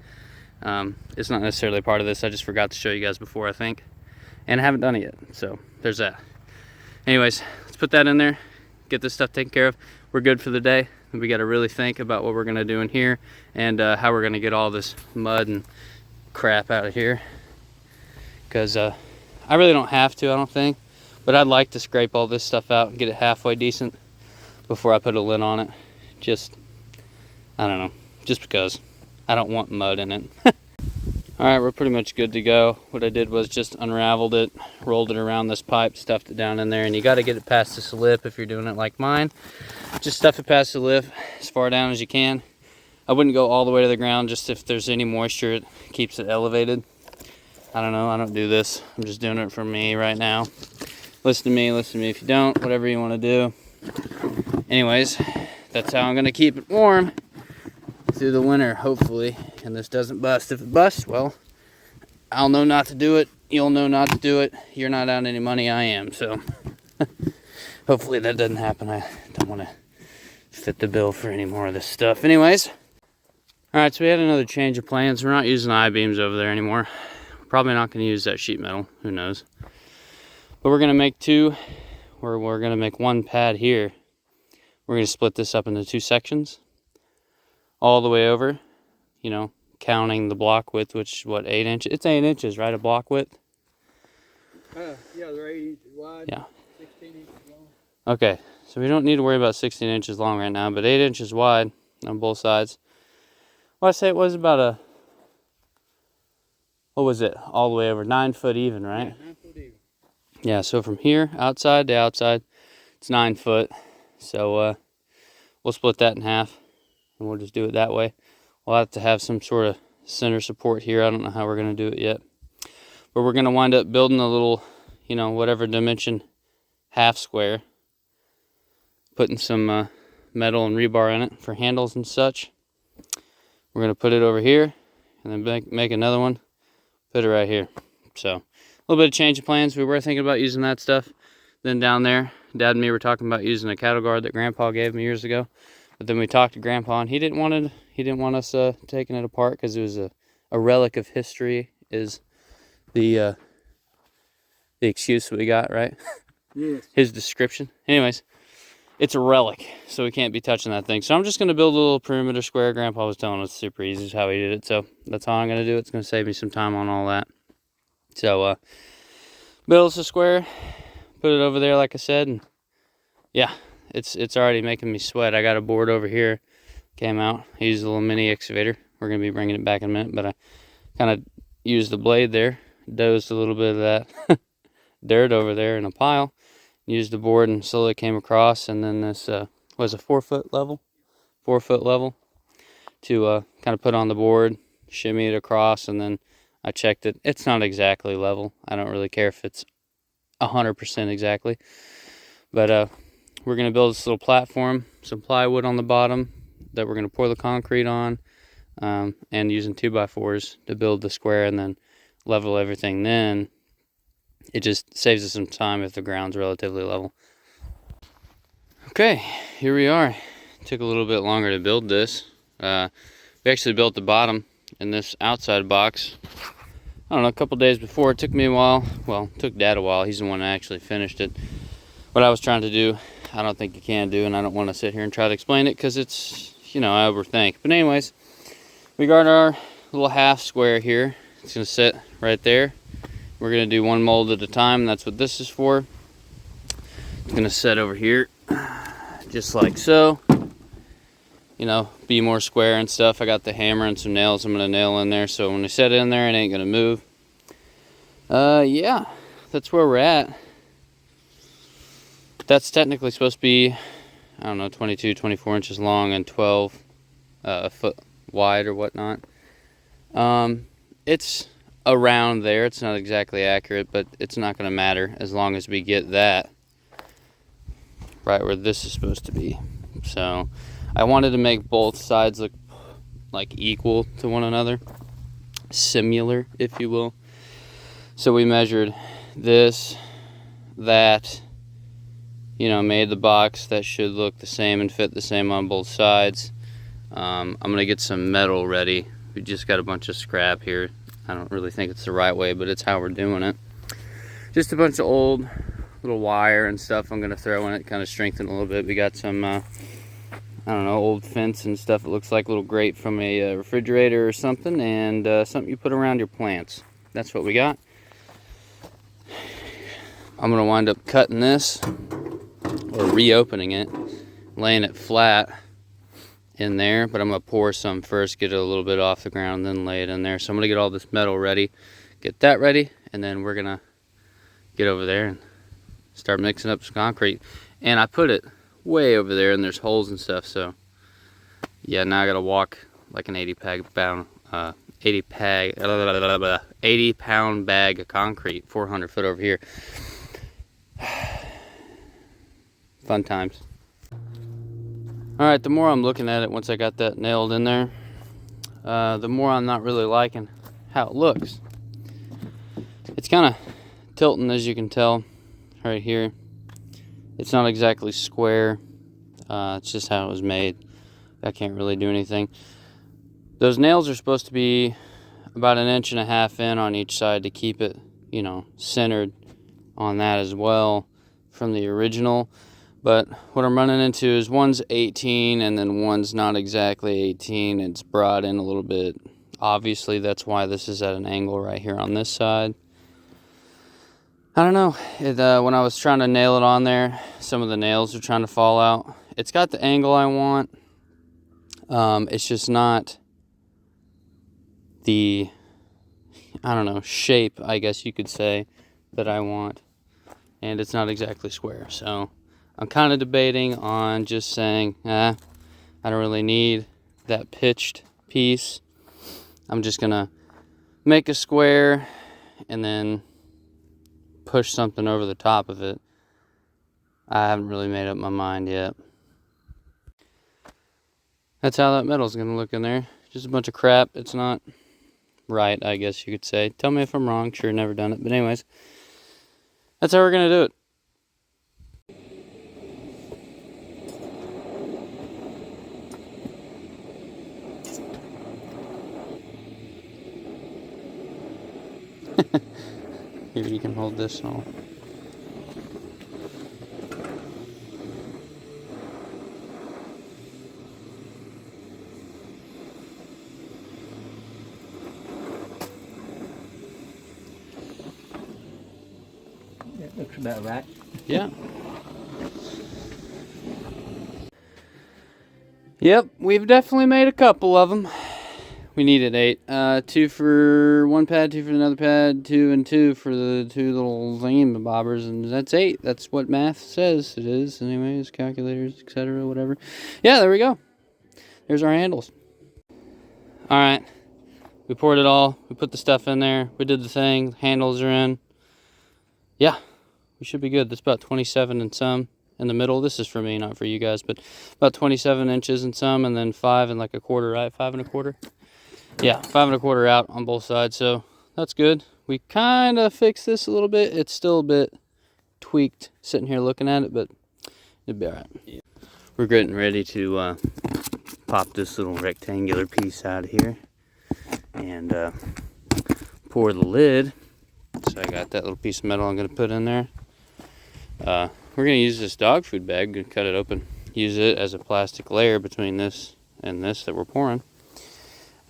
It's not necessarily a part of this. I just forgot to show you guys before, I think, and I haven't done it yet. So there's that. Anyways, let's put that in there, get this stuff taken care of. We're good for the day. We got to really think about what we're gonna do in here and how we're gonna get all this mud and crap out of here, because I really don't have to, I don't think, but I'd like to scrape all this stuff out and get it halfway decent before I put a lid on it. Just, I don't know, just because I don't want mud in it. All right, we're pretty much good to go. What I did was just unraveled it, rolled it around this pipe, stuffed it down in there, and you got to get it past this lip if you're doing it like mine. Just stuff it past the lip as far down as you can. I wouldn't go all the way to the ground, just if there's any moisture, it keeps it elevated. I don't know, I don't do this. I'm just doing it for me right now. Listen to me if you don't, whatever you want to do. Anyways, that's how I'm going to keep it warm through the winter, hopefully, and this doesn't bust. If it busts, well, I'll know not to do it, you'll know not to do it, you're not out any money, I am, so hopefully that doesn't happen. I don't want to fit the bill for any more of this stuff. Anyways, alright, so we had another change of plans. We're not using I-beams over there anymore. Probably not going to use that sheet metal, who knows, but we're going to make two, or we're going to make one pad here. We're going to split this up into two sections all the way over, you know, counting the block width, which is what, 8 inches? It's 8 inches, right? A block width? Yeah, they're 8 inches wide. Yeah. 16 inches long. Okay, so we don't need to worry about 16 inches long right now, but 8 inches wide on both sides. Well, I say it was about a, what was it? All the way over 9 foot even, right? Yeah, 9 foot even. Yeah, so from here, outside to outside, it's 9 foot. So we'll split that in half, and we'll just do it that way. We'll have to have some sort of center support here. I don't know how we're going to do it yet. But we're going to wind up building a little, you know, whatever dimension half square. Putting some metal and rebar in it for handles and such. We're going to put it over here, and then make another one. Put it right here. So, a little bit of change of plans. We were thinking about using that stuff. Then down there, Dad and me were talking about using a cattle guard that Grandpa gave me years ago. But then we talked to Grandpa, and he didn't want us taking it apart because it was a relic of history. Is the excuse that we got, right? Yes. His description. Anyways, it's a relic, so we can't be touching that thing. So I'm just going to build a little perimeter square. Grandpa was telling us super easy is how he did it, so that's how I'm going to do it. It's going to save me some time on all that. So build us a square, put it over there like I said, and yeah, it's already making me sweat. I got a board over here, came out. I used a little mini excavator. We're going to be bringing it back in a minute, but I kind of used the blade there, dozed a little bit of that dirt over there in a pile. Used the board and slowly came across, and then this was a 4 foot level to kind of put on the board, shimmy it across, and then I checked it. It's not exactly level. I don't really care if it's 100% exactly, but we're going to build this little platform, some plywood on the bottom that we're going to pour the concrete on, and using 2x4s to build the square and then level everything. Then it just saves us some time if the ground's relatively level. Okay, here we are. It took a little bit longer to build this. We actually built the bottom in this outside box, I don't know, a couple days before. It took me a while. Well, it took Dad a while. He's the one that actually finished it. What I was trying to do, I don't think you can do, and I don't want to sit here and try to explain it because it's, you know, I overthink. But anyways, we got our little half square here. It's going to sit right there. We're going to do one mold at a time. That's what this is for. It's going to set over here just like so. You know, be more square and stuff. I got the hammer and some nails I'm going to nail in there, so when I set it in there, it ain't going to move. Yeah, that's where we're at. That's technically supposed to be, I don't know, 22, 24 inches long and 12 foot wide or whatnot. It's around there. It's not exactly accurate, but it's not going to matter as long as we get that right where this is supposed to be. So I wanted to make both sides look like equal to one another, similar, if you will. So we measured this, that, you know, made the box that should look the same and fit the same on both sides. I'm gonna get some metal ready. We just got a bunch of scrap here. I don't really think it's the right way, but it's how we're doing it. Just a bunch of old little wire and stuff I'm gonna throw in it, kind of strengthen it a little bit. We got some I don't know, old fence and stuff. It looks like a little grate from a refrigerator or something, and something you put around your plants. That's what we got. I'm gonna wind up cutting this or reopening it, laying it flat in there, but I'm gonna pour some first, get it a little bit off the ground, then lay it in there. So I'm gonna get all this metal ready, get that ready, and then we're gonna get over there and start mixing up some concrete. And I put it way over there and there's holes and stuff, so yeah, now I gotta walk like an 80 pound bag of concrete 400 foot over here. Fun times. Alright, the more I'm looking at it once I got that nailed in there, the more I'm not really liking how it looks. It's kind of tilting, as you can tell right here. It's not exactly square. It's just how it was made. I can't really do anything. Those nails are supposed to be about 1.5 inches in on each side to keep it, you know, centered on that as well from the original. But what I'm running into is one's 18 and then one's not exactly 18. It's brought in a little bit. Obviously, that's why this is at an angle right here on this side. I don't know. When I was trying to nail it on there, some of the nails are trying to fall out. It's got the angle I want. It's just not the, I don't know, shape, I guess you could say, that I want. And it's not exactly square. So I'm kind of debating on just saying, I don't really need that pitched piece. I'm just going to make a square and then push something over the top of it. I haven't really made up my mind yet. That's how that metal's going to look in there. Just a bunch of crap. It's not right, I guess you could say. Tell me if I'm wrong. Sure, never done it. But anyways, that's how we're going to do it. Here, you can hold this and all. That looks about right. Yeah. Yep, we've definitely made a couple of them. We needed 8. 2 for one pad, 2 for another pad, 2 and 2 for the 2 little thingy-bobbers, and that's 8. That's what math says it is. Anyways, calculators, etc., whatever. Yeah, there we go. There's our handles. All right. We poured it all. We put the stuff in there. We did the thing. Handles are in. Yeah, we should be good. That's about 27 and some in the middle. This is for me, not for you guys, but about 27 inches and some, and then 5 and like a quarter, right? 5 and a quarter? Yeah, 5 and a quarter out on both sides, so that's good. We kind of fixed this a little bit. It's still a bit tweaked sitting here looking at it, but it'll be all right. Yeah. We're getting ready to pop this little rectangular piece out of here and pour the lid. So I got that little piece of metal I'm going to put in there. We're going to use this dog food bag and cut it open. Use it as a plastic layer between this and this that we're pouring.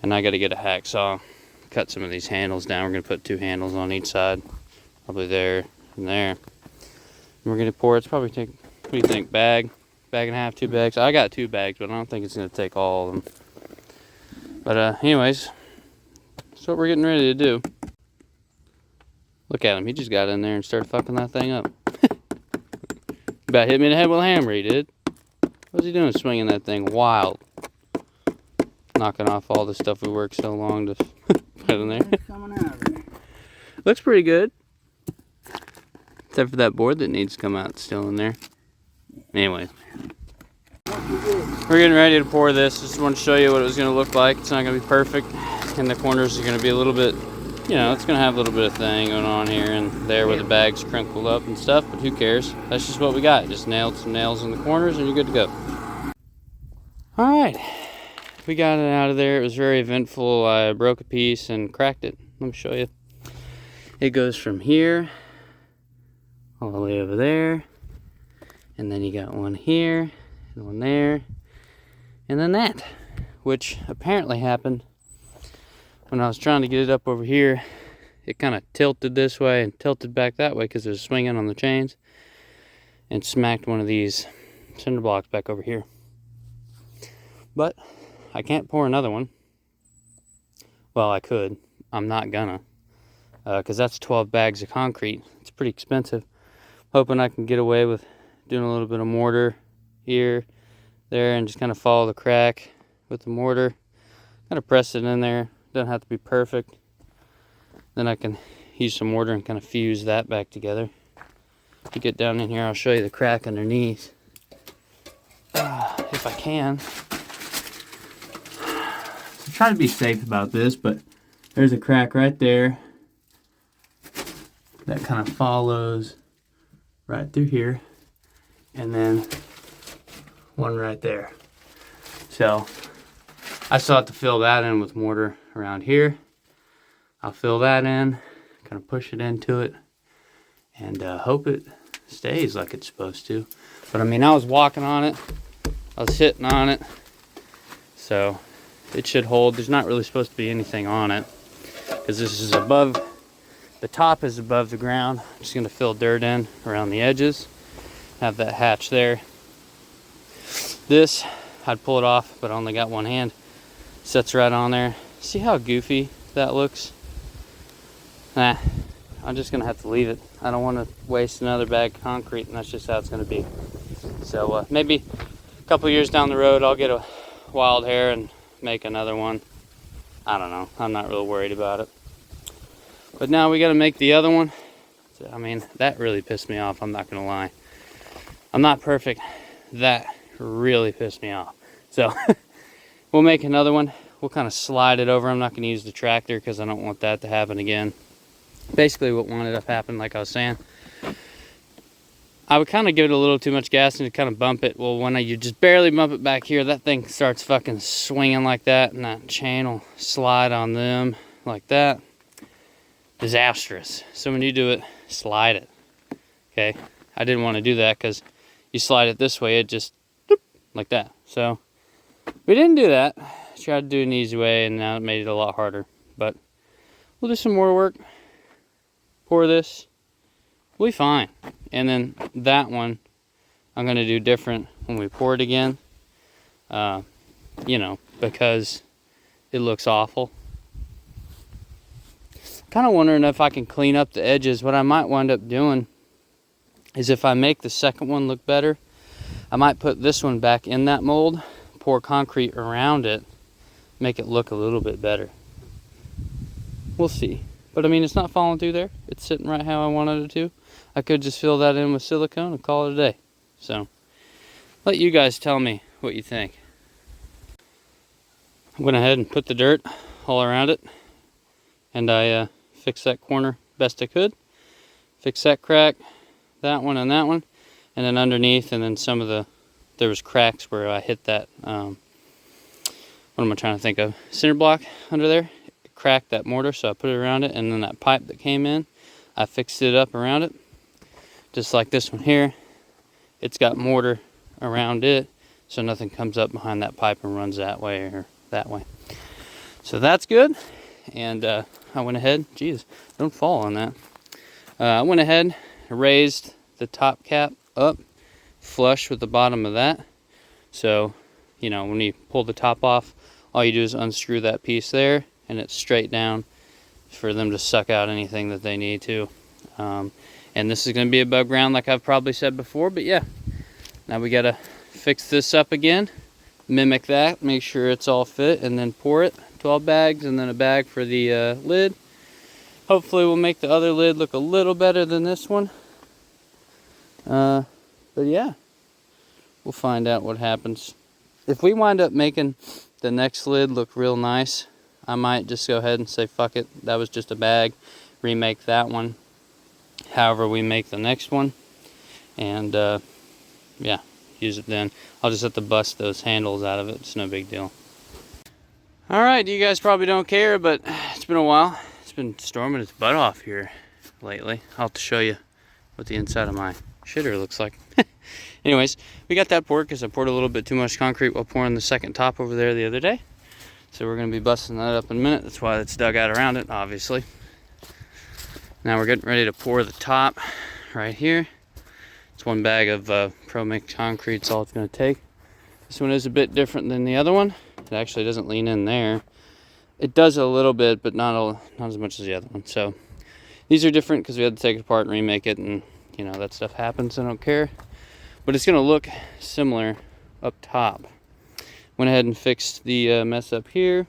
And I got to get a hacksaw, cut some of these handles down. We're going to put 2 handles on each side, probably there and there. And we're going to pour. It's probably take, what do you think, bag and a half, 2 bags. I got 2 bags, but I don't think it's going to take all of them. But anyways, that's what we're getting ready to do. Look at him. He just got in there and started fucking that thing up. About hit me in the head with a hammer, he did. What's he doing swinging that thing wild? Knocking off all the stuff we worked so long to put in there. Coming out of there. Looks pretty good. Except for that board that needs to come out, it's still in there. Anyway. We're getting ready to pour this. Just want to show you what it was going to look like. It's not going to be perfect. And the corners are going to be a little bit, you know, it's going to have a little bit of thing going on here and there where the bag's crinkled up and stuff. But who cares? That's just what we got. Just nailed some nails in the corners and you're good to go. Alright. We got it out of there. It was very eventful. I broke a piece and cracked it. Let me show you. It goes from here all the way over there. And then you got one here and one there. And then that, which apparently happened when I was trying to get it up over here. It kind of tilted this way and tilted back that way because it was swinging on the chains and smacked one of these cinder blocks back over here. But I can't pour another one. Well, I could. I'm not gonna. Because that's 12 bags of concrete. It's pretty expensive. Hoping I can get away with doing a little bit of mortar here, there, and just kind of follow the crack with the mortar. Kind of press it in there. Doesn't have to be perfect. Then I can use some mortar and kind of fuse that back together. If you get down in here, I'll show you the crack underneath. If I can. Try to be safe about this, but there's a crack right there that kind of follows right through here, and then one right there. So I still have to fill that in with mortar around here. I'll fill that in, kind of push it into it, and hope it stays like it's supposed to. But I mean, I was walking on it, I was hitting on it, so it should hold. There's not really supposed to be anything on it because this is above, the top is above the ground. I'm just gonna fill dirt in around the edges, have that hatch there. This, I'd pull it off, but I only got one hand. Sets right on there. See how goofy that looks? Nah, I'm just gonna have to leave it. I don't want to waste another bag of concrete, and that's just how it's gonna be. So maybe a couple years down the road, I'll get a wild hair and make another one. I don't know. I'm not real worried about it. But now we got to make the other one. I mean, that really pissed me off. I'm not gonna lie. I'm not perfect. That really pissed me off. So we'll make another one. We'll kind of slide it over. I'm not going to use the tractor because I don't want that to happen again. Basically what ended up happening, like I was saying, I would kind of give it a little too much gas and kind of bump it. Well, when you just barely bump it back here, that thing starts fucking swinging like that, and that chain will slide on them like that. Disastrous. So when you do it, slide it. Okay? I didn't want to do that because you slide it this way, it just like that. So we didn't do that. Tried to do it an easy way, and now it made it a lot harder. But we'll do some more work. Pour this. We'll be fine. And then that one, I'm going to do different when we pour it again. You know, because it looks awful. Kind of wondering if I can clean up the edges. What I might wind up doing is if I make the second one look better, I might put this one back in that mold, pour concrete around it, make it look a little bit better. We'll see. But I mean, it's not falling through there. It's sitting right how I wanted it to. I could just fill that in with silicone and call it a day. So, let you guys tell me what you think. I went ahead and put the dirt all around it. And I fixed that corner best I could. Fixed that crack, that one and that one. And then underneath, and then some of the, there was cracks where I hit that, what am I trying to think of? Cinder block under there. It cracked that mortar, so I put it around it. And then that pipe that came in, I fixed it up around it. Just like this one here. It's got mortar around it, so nothing comes up behind that pipe and runs that way or that way. So that's good. And I went ahead, geez, don't fall on that. I went ahead, raised the top cap up, flush with the bottom of that. So, you know, when you pull the top off, all you do is unscrew that piece there, and it's straight down for them to suck out anything that they need to. And this is going to be above ground like I've probably said before, but yeah. Now we got to fix this up again, mimic that, make sure it's all fit, and then pour it. 12 bags, and then a bag for the lid. Hopefully we'll make the other lid look a little better than this one. But yeah, we'll find out what happens. If we wind up making the next lid look real nice, I might just go ahead and say fuck it, that was just a bag, remake that one however we make the next one, and yeah, use it then. I'll just have to bust those handles out of it. It's no big deal. Alright, you guys probably don't care, but it's been a while. It's been storming its butt off here lately. I'll have to show you what the inside of my shitter looks like. Anyways, we got that poured because I poured a little bit too much concrete while pouring the second top over there the other day. So we're going to be busting that up in a minute. That's why it's dug out around it, obviously. Now we're getting ready to pour the top right here. It's one bag of pro-mix concrete. It's all it's going to take. This one is a bit different than the other one. It actually doesn't lean in there. It does a little bit, but not as much as the other one. So these are different because we had to take it apart and remake it, and you know that stuff happens. I don't care. But it's going to look similar up top. Went ahead and fixed the mess up here,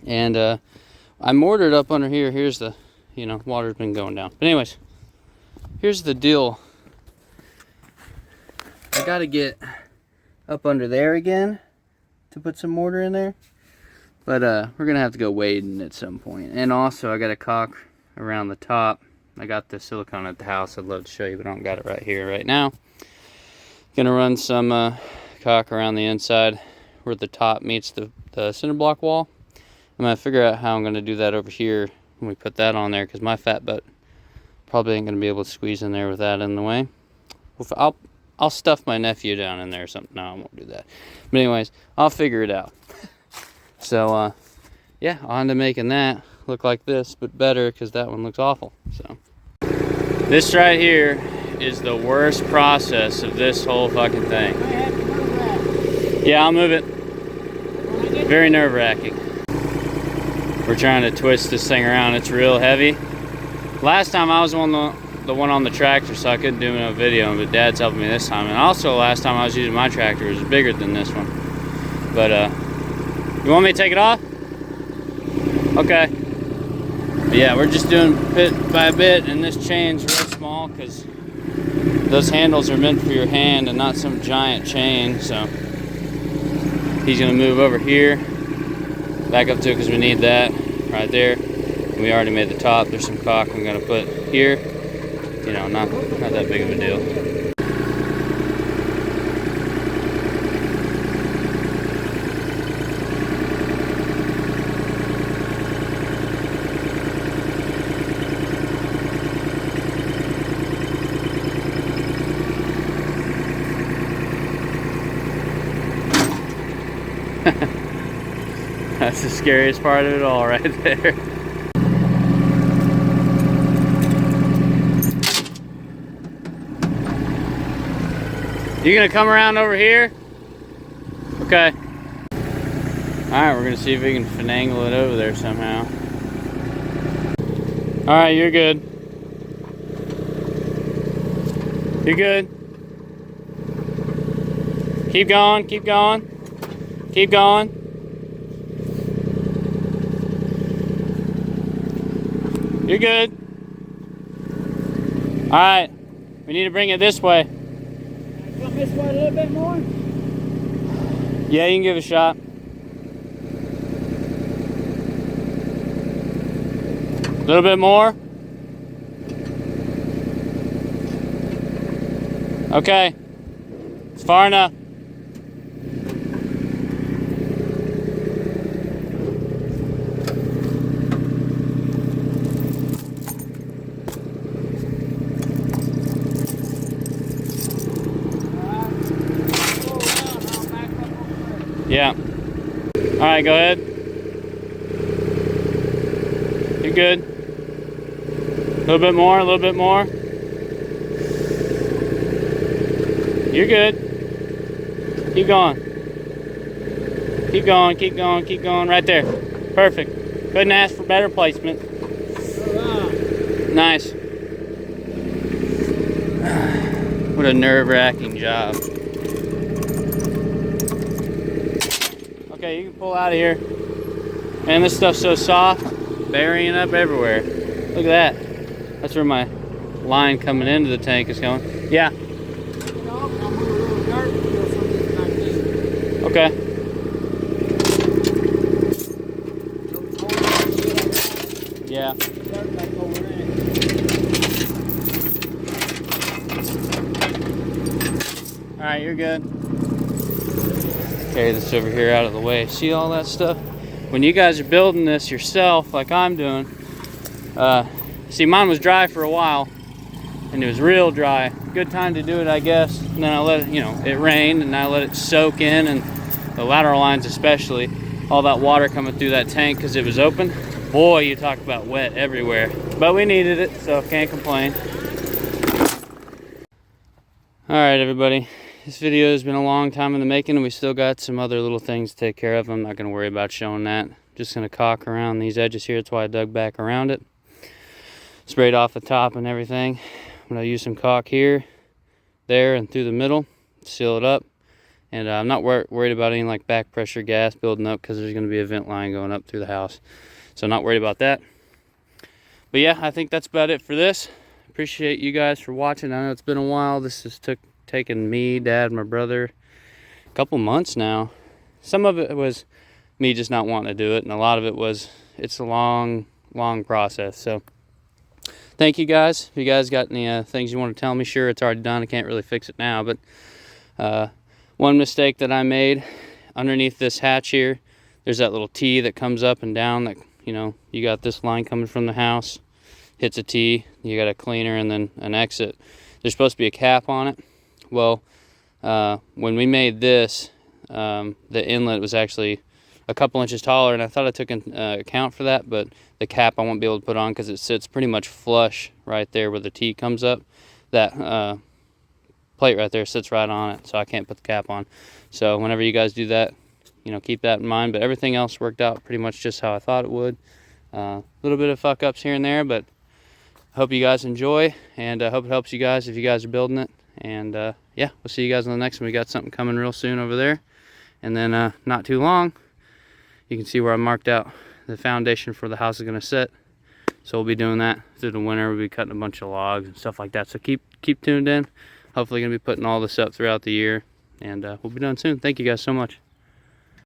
and I mortared up under here. Here's the, you know, water's been going down. But anyways, here's the deal. I got to get up under there again to put some mortar in there, but we're gonna have to go wading at some point. And also I got a caulk around the top. I got the silicone at the house. I'd love to show you, but I don't got it right here right now. Gonna run some caulk around the inside where the top meets the cinder block wall. I'm gonna figure out how I'm gonna do that over here when we put that on there, because my fat butt Probably ain't gonna be able to squeeze in there with that in the way. I'll stuff my nephew down in there or something. No, I won't do that. But anyways, I'll figure it out. So yeah, on to making that look like this, but better, because that one looks awful. So this right here is the worst process of this whole fucking thing. Yeah, I'll move it. Very nerve-wracking. We're trying to twist this thing around. It's real heavy. Last time I was on the one on the tractor, so I couldn't do no video, but Dad's helping me this time. And also last time I was using my tractor, it was bigger than this one. But you want me to take it off? Okay. But yeah, we're just doing bit by bit, and this chain's real small because those handles are meant for your hand and not some giant chain. So he's gonna move over here, back up to it because we need that right there. And we already made the top. There's some caulk I'm gonna put here. You know, not that big of a deal. That's the scariest part of it all right there. You gonna come around over here? Okay. Alright, we're gonna see if we can finagle it over there somehow. Alright, you're good. You're good. Keep going, keep going. Keep going. You're good. Alright, we need to bring it this way. Come this way a little bit more? Yeah, you can give it a shot. A little bit more. Okay, it's far enough. Yeah. All right, go ahead. You're good. A little bit more, a little bit more. You're good. Keep going. Keep going, keep going, keep going. Right there. Perfect. Couldn't ask for better placement. Nice. What a nerve-wracking job. Okay, you can pull out of here. Man, this stuff's so soft, burying up everywhere. Look at that. That's where my line coming into the tank is going. Yeah. Okay. Yeah. Alright, you're good. Carry this over here out of the way. See all that stuff? When you guys are building this yourself, like I'm doing, see, mine was dry for a while, and it was real dry. Good time to do it, I guess. And then I let it, you know, it rained, and I let it soak in, and the lateral lines especially, all that water coming through that tank because it was open. Boy, you talk about wet everywhere. But we needed it, so can't complain. All right, everybody. This video has been a long time in the making, and we still got some other little things to take care of. I'm not going to worry about showing that. Just going to caulk around these edges here. That's why I dug back around it. Sprayed off the top and everything. I'm going to use some caulk here, there, and through the middle. Seal it up. And I'm not worried about any like back pressure gas building up because there's going to be a vent line going up through the house. So not worried about that. But yeah, I think that's about it for this. Appreciate you guys for watching. I know it's been a while. This has taken me, Dad, my brother a couple months now. Some of it was me just not wanting to do it, and a lot of it was it's a long process. So thank you guys. If you guys got any things you want to tell me, sure, it's already done. I can't really fix it now, but one mistake that I made, underneath this hatch here, there's that little T that comes up and down that, you know, you got this line coming from the house. hits a T, you got a cleaner and then an exit. There's supposed to be a cap on it. Well, when we made this, the inlet was actually a couple inches taller, and I thought I took into account for that, but the cap I won't be able to put on because it sits pretty much flush right there where the T comes up. That plate right there sits right on it, so I can't put the cap on. So whenever you guys do that, you know, keep that in mind. But everything else worked out pretty much just how I thought it would. A little bit of fuck ups here and there, but I hope you guys enjoy, and I hope it helps you guys if you guys are building it. And yeah, we'll see you guys on the next one. We got something coming real soon over there, and then not too long, you can see where I marked out the foundation for the house is going to sit. So we'll be doing that through the winter. We'll be cutting a bunch of logs and stuff like that. So keep tuned in. Hopefully going to be putting all this up throughout the year, and we'll be done soon. Thank you guys so much.